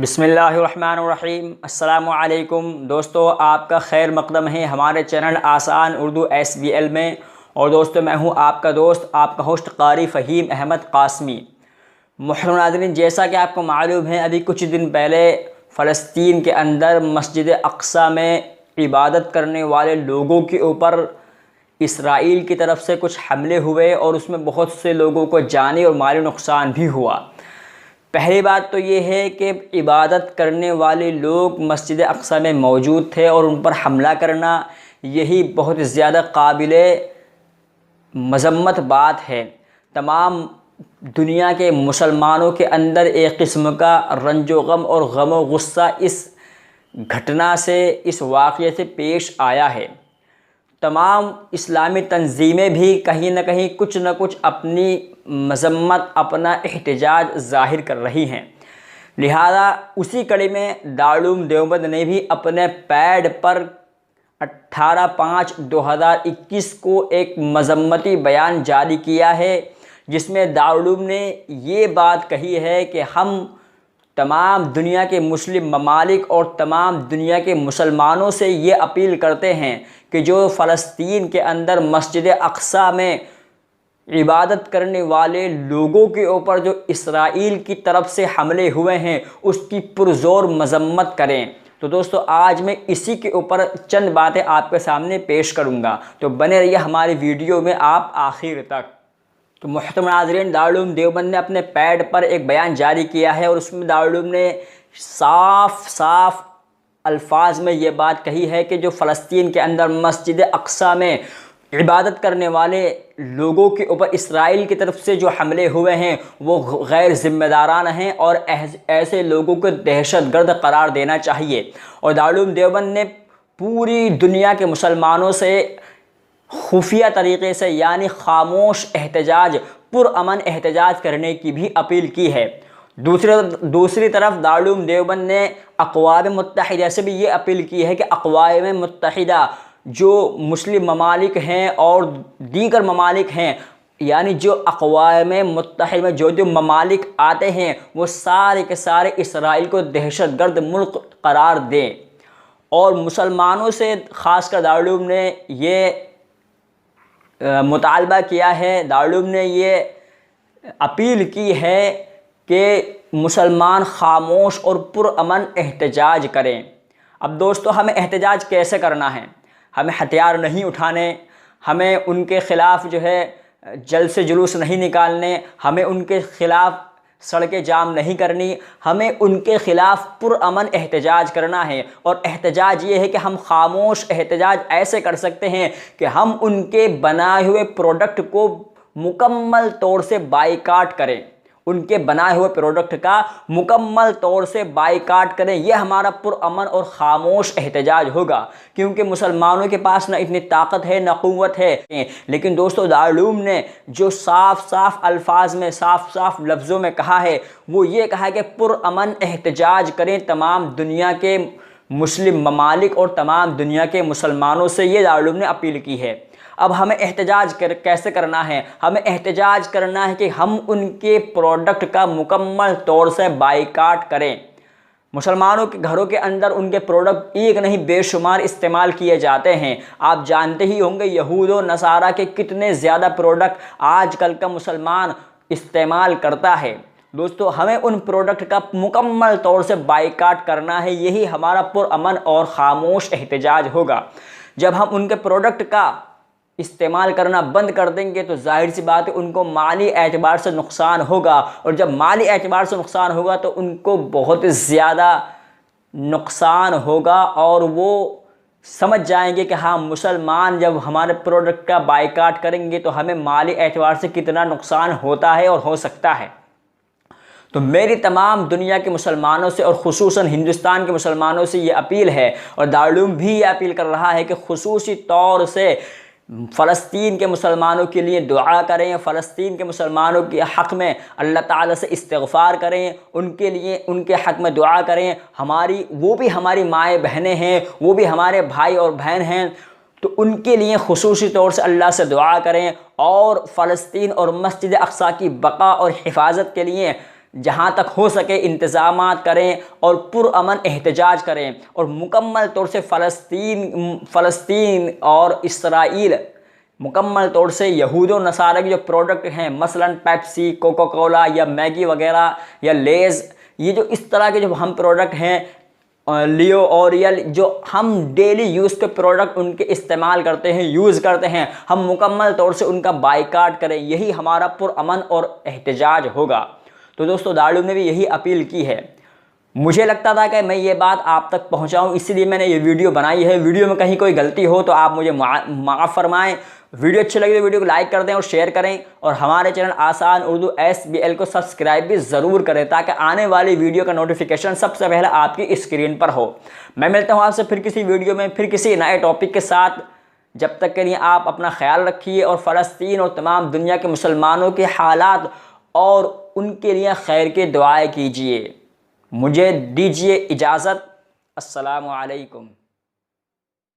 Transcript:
बिस्मिल्लाहिर्रहमानिर्रहीम। अस्सलामुअलैकुम दोस्तों, आपका खैर मकदम है हमारे चैनल आसान उर्दू SBL में। और दोस्तों, मैं हूं आपका दोस्त, आपका होस्ट कारी फ़हीम अहमद कासमी। मुहतरम नाज़रीन, जैसा कि आपको मालूम है, अभी कुछ दिन पहले फ़लस्तीन के अंदर मस्जिद अक़सा में इबादत करने वाले लोगों के ऊपर इसराइल की तरफ से कुछ हमले हुए और उसमें बहुत से लोगों को जानी और माली नुकसान भी हुआ। पहली बात तो ये है कि इबादत करने वाले लोग मस्जिद अक़सा में मौजूद थे और उन पर हमला करना यही बहुत ज़्यादा काबिले मज़म्मत बात है। तमाम दुनिया के मुसलमानों के अंदर एक किस्म का रंजो गम और गम गुस्सा इस घटना से, इस वाक़ये से पेश आया है। तमाम इस्लामी तंजीमें भी कहीं न कहीं कुछ न कुछ अपनी मज़म्मत, अपना एहतजाज ज़ाहिर कर रही हैं। लिहाजा उसी कड़ी में दारुल देवबंद ने भी अपने पैड पर 18/5/2021 को एक मज़म्मती बयान जारी किया है, जिसमें दारुल ने ये बात कही है कि हम तमाम दुनिया के मुस्लिम ममालिक और तमाम दुनिया के मुसलमानों से ये अपील करते हैं कि जो फ़लस्तीन के अंदर मस्जिद अक़सा में इबादत करने वाले लोगों के ऊपर जो इसराइल की तरफ से हमले हुए हैं, उसकी पुरज़ोर मज़म्मत करें। तो दोस्तों, आज मैं इसी के ऊपर चंद बातें आपके सामने पेश करूँगा, तो बने रहिए हमारी वीडियो में आप आखिर तक। तो मुहतरम नाज़रीन, दारुल देवबंद ने अपने पैड पर एक बयान जारी किया है और उसमें दारुल ने साफ अल्फाज में ये बात कही है कि जो फ़लस्तीन के अंदर मस्जिद अक़सा में इबादत करने वाले लोगों के ऊपर इसराइल की तरफ से जो हमले हुए हैं वो गैर ज़िम्मेदाराना हैं और ऐसे लोगों को दहशतगर्द करार देना चाहिए। और दारुल देवबंद ने पूरी दुनिया के मुसलमानों से खुफिया तरीक़े से, यानी खामोश एहतजाज, पुरअमन एहतजाज करने की भी अपील की है। दूसरी तरफ दारुल देवबंद ने अक़वाम मुत्तहिदा से भी ये अपील की है कि अक़वाम मुत्तहिदा जो मुस्लिम ममालिक हैं और दीगर ममालिक हैं, यानी जो अक़वाम मुत्तहिदा में जो ममालिक आते हैं, वो सारे के सारे इसराइल को दहशतगर्द मुल्क करार दें। और मुसलमानों से ख़ासकर दारुल ने ये मुतालबा किया है, दारुल ने ये अपील की है कि मुसलमान खामोश और पुरअमन एहतजाज करें। अब दोस्तों, हमें एहतजाज कैसे करना है? हमें हथियार नहीं उठाने, हमें उनके ख़िलाफ़ जो है जल्द से जुलूस नहीं निकालने, हमें उनके ख़िलाफ़ सड़कें जाम नहीं करनी, हमें उनके ख़िलाफ़ पुरअमन एहतजाज करना है। और एहतजाज ये है कि हम खामोश एहतजाज ऐसे कर सकते हैं कि हम उनके बनाए हुए प्रोडक्ट को मुकम्मल तौर से बाइकाट करें, उनके बनाए हुए प्रोडक्ट का मुकम्मल तौर से बाइकाट करें। यह हमारा पुरअमन और ख़ामोश एहतजाज होगा, क्योंकि मुसलमानों के पास ना इतनी ताकत है ना क़ुव्वत है। लेकिन दोस्तों, दारुल ने जो साफ अल्फाज में, साफ लफ्ज़ों में कहा है, वो ये कहा है कि पुरअमन एहतजाज करें तमाम दुनिया के मुस्लिम ममालिक और तमाम दुनिया के मुसलमानों से, ये दारुल ने अपील की है। अब हमें एहतजाज कैसे करना है? हमें एहतजाज करना है कि हम उनके प्रोडक्ट का मुकम्मल तौर से बाइकाट करें। मुसलमानों के घरों के अंदर उनके प्रोडक्ट एक नहीं बेशुमार इस्तेमाल किए जाते हैं। आप जानते ही होंगे यहूद और नसारा के कितने ज़्यादा प्रोडक्ट आजकल का मुसलमान इस्तेमाल करता है। दोस्तों, हमें उन प्रोडक्ट का मुकम्मल तौर से बाइकाट करना है। यही हमारा पुरअमन और ख़ामोश एहतजाज होगा। जब हम उनके प्रोडक्ट का इस्तेमाल करना बंद कर देंगे तो जाहिर सी बात है उनको माली एतबार से नुकसान होगा, और जब माली एतबार से नुकसान होगा तो उनको बहुत ज़्यादा नुकसान होगा और वो समझ जाएंगे कि हाँ, मुसलमान जब हमारे प्रोडक्ट का बाइकाट करेंगे तो हमें माली एतबार से कितना नुकसान होता है और हो सकता है। तो मेरी तमाम दुनिया के मुसलमानों से और ख़ुसूसन हिंदुस्तान के मुसलमानों से ये अपील है, और दारुल भी ये अपील कर रहा है कि ख़ुसूसी तौर से फ़लस्तीन के मुसलमानों के लिए दुआ करें, फ़लस्तीन के मुसलमानों के हक़ में अल्लाह ताला से इस्तिग़फ़ार करें, उनके लिए उनके हक़ में दुआ करें। वो भी हमारी माएँ बहनें हैं, वो भी हमारे भाई और बहन हैं, तो उनके लिए ख़ुसूसी तौर से अल्लाह से दुआ करें। और फ़लस्तीन और मस्जिद अक़सा की बक़ा और हिफाजत के लिए जहाँ तक हो सके इंतज़ामात करें और पुरअमन एहतजाज करें और मुकम्मल तौर से फ़लस्तीन और इसराइल मुकम्मल तौर से यहूद और नसारा के जो प्रोडक्ट हैं, मसलन पेप्सी, कोका कोला या मैगी वगैरह या लेज़, ये जो इस तरह के जो हम प्रोडक्ट हैं, लियो ओरियल, जो हम डेली यूज़ के प्रोडक्ट उनके इस्तेमाल करते हैं, यूज़ करते हैं, हम मुकम्मल तौर से उनका बाइकाट करें। यही हमारा पुरअमन और एहतजाज होगा। तो दोस्तों, दारुल ने भी यही अपील की है। मुझे लगता था कि मैं ये बात आप तक पहुंचाऊं, इसलिए मैंने ये वीडियो बनाई है। वीडियो में कहीं कोई गलती हो तो आप मुझे माफ़ फरमाएं। वीडियो अच्छी लगी तो वीडियो को लाइक कर दें और शेयर करें, और हमारे चैनल आसान उर्दू SBL को सब्सक्राइब भी ज़रूर करें ताकि आने वाली वीडियो का नोटिफिकेशन सबसे पहले आपकी स्क्रीन पर हो। मैं मिलता हूँ आपसे फिर किसी वीडियो में, फिर किसी नए टॉपिक के साथ। जब तक के लिए आप अपना ख्याल रखिए और फ़लस्तीन और तमाम दुनिया के मुसलमानों के हालात और उनके लिए खैर की दुआएं कीजिए। मुझे दीजिए इजाज़त। अस्सलामु अलैकुम।